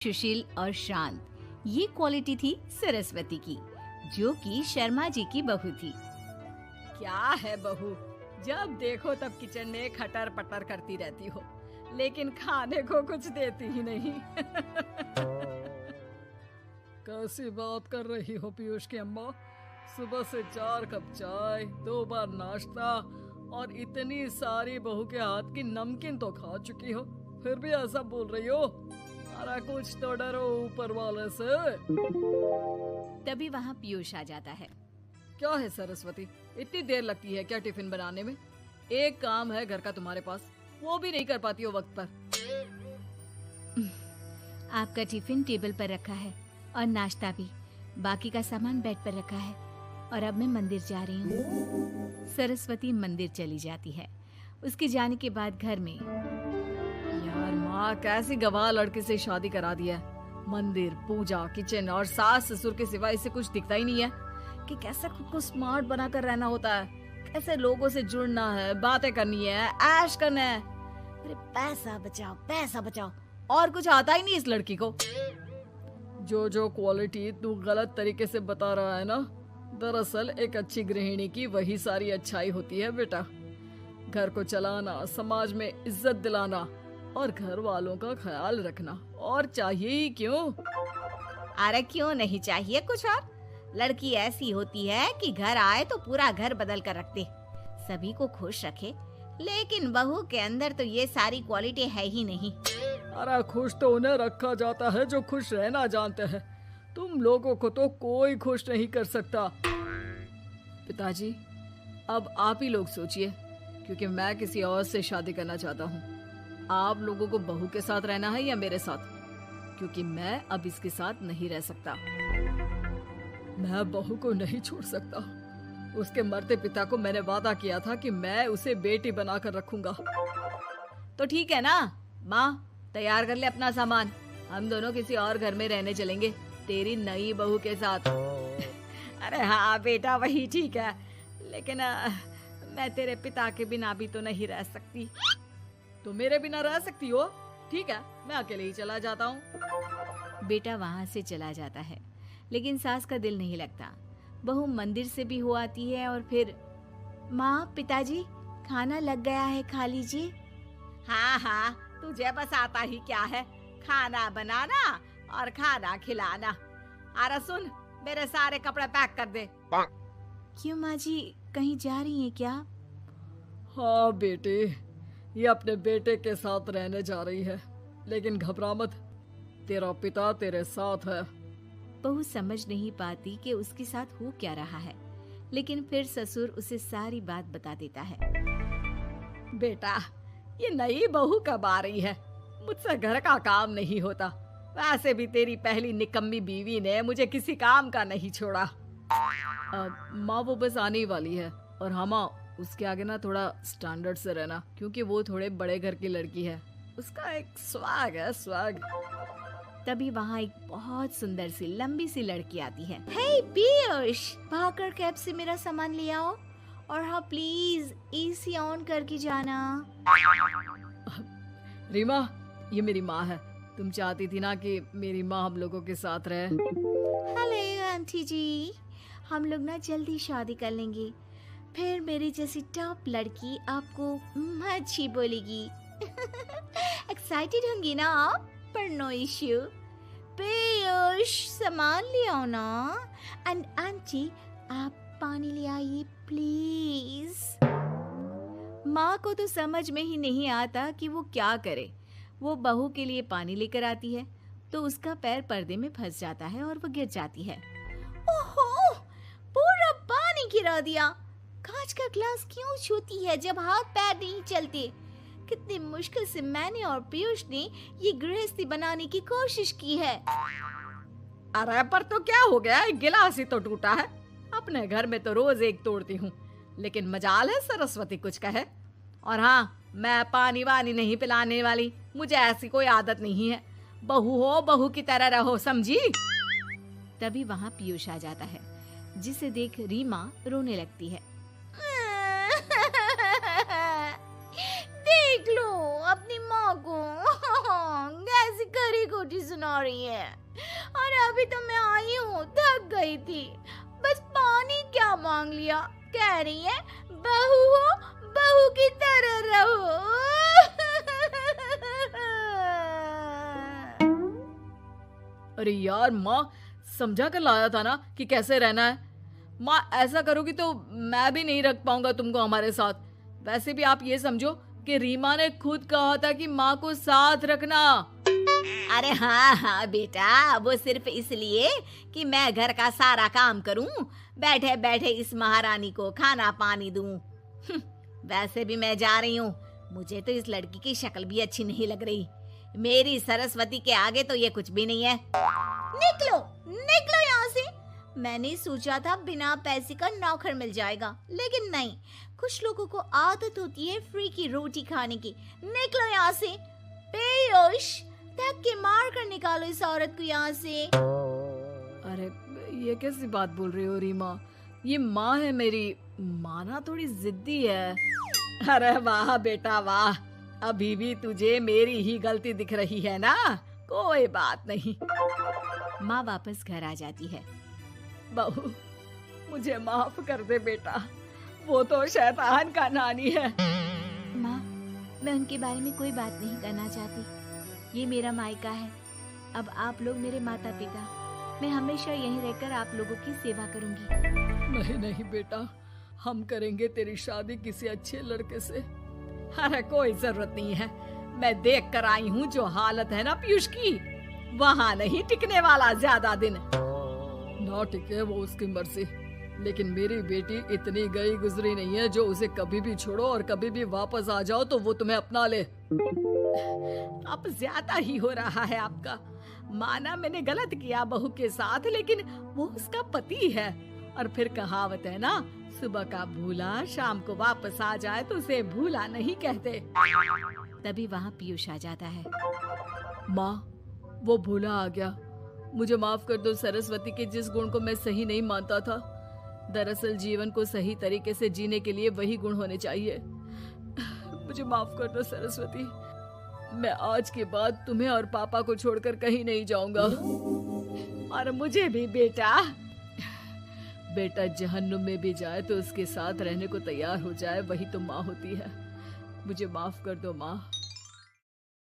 सुशील और शांत, ये क्वालिटी थी सरस्वती की, जो कि शर्मा जी की बहू थी। क्या है बहू, जब देखो तब किचन में खटर पटर करती रहती हो, लेकिन खाने को कुछ देती ही नहीं। कैसी बात कर रही हो पीयूष की अम्मा? सुबह से 4 कप चाय, 2 बार नाश्ता और इतनी सारी बहू के हाथ की नमकीन तो खा चुकी हो, फिर भी ऐसा बोल रही हो? अरे कुछ तो डरो ऊपर वाले से। तभी वहाँ पीयूष आ जाता है। क्या है सरस्वती, इतनी देर लगती है क्या टिफिन बनाने में? एक काम है घर का तुम्हारे पास, वो भी नहीं कर पाती हो वक्त पर। आपका टिफिन टेबल पर रखा है और नाश्ता भी, बाकी का सामान बेड पर रखा है और अब मैं मंदिर जा रही हूँ। सरस्वती मंदिर चली जाती है। उसके जाने के बाद घर में, यार माँ, कैसी गवाह लड़के से शादी करा दिया है। मंदिर, पूजा, किचन और सास ससुर के सिवा इसे कुछ दिखता ही नहीं है कि कैसे खुद को स्मार्ट बनाकर रहना होता है, कैसे लोगों से जुड़ना है, बातें करनी है, ऐश करना है। अरे पैसा बचाओ, पैसा बचाओ, और कुछ आता ही नहीं इस लड़की को। जो क्वालिटी तू गलत तरीके से बता रहा है ना, दरअसल एक अच्छी गृहिणी की वही सारी अच्छाई होती है बेटा। घर को चलाना, समाज में इज्जत दिलाना और घर वालों का ख्याल रखना, और चाहिए ही क्यों? अरे क्यों नहीं चाहिए कुछ और? लड़की ऐसी होती है कि घर आए तो पूरा घर बदल कर रख दे, सभी को खुश रखे। लेकिन बहू के अंदर तो ये सारी क्वालिटी है ही नहीं। अरे खुश तो उन्हें रखा जाता है जो खुश रहना जानते हैं। तुम लोगों को तो कोई खुश नहीं कर सकता। पिताजी, अब आप ही लोग सोचिए, क्योंकि मैं किसी और से शादी करना चाहता हूँ। आप लोगों को बहू के साथ रहना है या मेरे साथ? क्योंकि मैं अब इसके साथ नहीं रह सकता। मैं बहू को नहीं छोड़ सकता। उसके मरते पिता को मैंने वादा किया था कि मैं उसे बेटी बनाकर रखूंगा। तो ठीक है ना माँ, तैयार कर ले अपना सामान, हम दोनों किसी और घर में रहने चलेंगे तेरी नई बहू के साथ। अरे हाँ बेटा, वही ठीक है, लेकिन मैं तेरे पिता के बिना भी तो नहीं रह सकती। तो मेरे बिना रह सकती हो? ठीक है, मैं अकेले ही चला जाता हूँ। बेटा वहाँ से चला जाता है, लेकिन सास का दिल नहीं लगता। बहू मंदिर से भी हो आती है और फिर, माँ, पिताजी, खाना लग गया है, खा लीजिए। हाँ हाँ, तुझे बस आता ही क्या है, खाना बनाना और खाना खिलाना। अरे सुन, मेरे सारे कपड़े पैक कर दे। क्यों माँ जी, कहीं जा रही हैं क्या? हाँ बेटे, ये अपने बेटे के साथ रहने जा रही है, लेकिन घबरा मत, तेरा पिता तेरे साथ है। बहू समझ नहीं पाती कि उसके साथ हो क्या रहा है, लेकिन फिर ससुर उसे सारी बात बता देता है। बेटा, ये नई बहू कब आ रही है? मुझसे घर का काम नहीं होता। वैसे भी तेरी पहली निकम्मी बीवी ने मुझे किसी काम का नहीं छोड़ा। माँ, वो बस आने ही वाली है, और हाँ माँ, उसके आगे ना थोड़ा स्टैंडर्ड से रहना, क्योंकि वो थोड़े बड़े घर की लड़की है। उसका एक स्वैग है, स्वैग। तभी वहाँ एक बहुत सुंदर सी लंबी सी लड़की आती है। हे पीयूष, भागकर कैब से मेरा सामान ले आओ, और हाँ प्लीज एसी ऑन करके जाना। रीमा, ये मेरी माँ है। तुम चाहती थी ना कि मेरी माँ हम लोगों के साथ रहे। हेलो आंटी जी, हम लोग ना जल्दी शादी कर लेंगे, फिर मेरी जैसी टॉप लड़की आपको अच्छी बोलेगी। एक्साइटेड होंगी ना आप? पर नो इश्यू। पीयूष, सामान ले आओ ना, एंड आंटी आप पानी ले आइए प्लीज। माँ को तो समझ में ही नहीं आता कि वो क्या करे। वो बहू के लिए पानी लेकर आती है तो उसका पैर पर्दे में फंस जाता है और वो गिर जाती है। ओहो, पूरा पानी गिरा दिया। कांच का ग्लास क्यों छूती है जब हाथ पैर नहीं चलते? कितनी मुश्किल से मैंने और पीयूष ने ये गृहस्थी बनाने की कोशिश की है। अरे पर तो क्या हो गया, एक गिलास ही तो टूटा है। अपने घर में तो रोज एक तोड़ती हूँ, लेकिन मजाल है सरस्वती कुछ कहे। और हाँ, मैं पानी वानी नहीं पिलाने वाली, मुझे ऐसी कोई आदत नहीं है। बहू हो, बहू की तरह रहो, समझी? तभी वहाँ पीयूष आ जाता है, जिसे देख रीमा रोने लगती है। देख लो अपनी माँ को, कैसी करी को रोटी सुना रही है। और अभी तो मैं आई हूँ, थक गई थी, बस पानी क्या मांग लिया। कह रही है बहू हो, बहू की तरह रहो। अरे यार माँ, समझा कर लाया था ना कि कैसे रहना है। माँ ऐसा करोगी तो मैं भी नहीं रख पाऊंगा तुमको हमारे साथ। वैसे भी आप ये समझो कि रीमा ने खुद कहा था कि माँ को साथ रखना। अरे हाँ हाँ बेटा, वो सिर्फ इसलिए कि मैं घर का सारा काम करूं, बैठे बैठे इस महारानी को खाना पानी दूं। वैसे भी मैं जा रही हूँ, मुझे तो इस लड़की की शक्ल भी अच्छी नहीं लग रही। मेरी सरस्वती के आगे तो ये कुछ भी नहीं है। निकलो निकलो यहाँ से। मैंने सोचा था बिना पैसे का नौकर मिल जाएगा, लेकिन नहीं, कुछ लोगों को आदत होती है फ्री की रोटी खाने की। निकलो यहाँ से। पीयूष, धक्के के मार कर निकालो इस औरत को यहाँ से। अरे ये कैसी बात बोल रही हो रीमा, ये माँ है मेरी। माँ ना थोड़ी जिद्दी है। अरे वाह बेटा वाह, अभी भी तुझे मेरी ही गलती दिख रही है ना। कोई बात नहीं। माँ वापस घर आ जाती है। बहू, मुझे माफ कर दे बेटा, वो तो शैतान का नानी है। माँ, मैं उनके बारे में कोई बात नहीं करना चाहती। ये मेरा मायका है। अब आप लोग मेरे माता पिता। मैं हमेशा यहीं रहकर आप लोगों की सेवा करूंगी। नहीं नहीं बेटा, हम करेंगे तेरी शादी किसी अच्छे लड़के से। अरे कोई जरूरत नहीं है, मैं देख कर आई हूँ जो हालत है ना पीयूष की, वहाँ नहीं टिकने वाला ज्यादा दिन। ना टिके वो उसकी मर्जी, लेकिन मेरी बेटी इतनी गई गुजरी नहीं है जो उसे कभी भी छोड़ो और कभी भी वापस आ जाओ तो वो तुम्हें अपना ले। अब ज्यादा ही हो रहा है आपका। माना मैंने गलत किया बहू के साथ, लेकिन वो उसका पति है। और फिर कहावत है ना, सुबह का भूला शाम को वापस आ जाए तो उसे भूला नहीं कहते। तभी वहाँ पीयूष आ जाता है। माँ, वो भूला आ गया, मुझे माफ कर दो। सरस्वती के जिस गुण को मैं सही नहीं मानता था, दरअसल जीवन को सही तरीके से जीने के लिए वही गुण होने चाहिए। मुझे माफ कर दो सरस्वती, मैं आज के बाद तुम्हें और पापा को छोड़कर कहीं नहीं जाऊंगा। और मुझे भी बेटा। बेटा जहन्नुम में भी जाए तो उसके साथ रहने को तैयार हो जाए, वही तो माँ होती है। मुझे माफ कर दो माँ।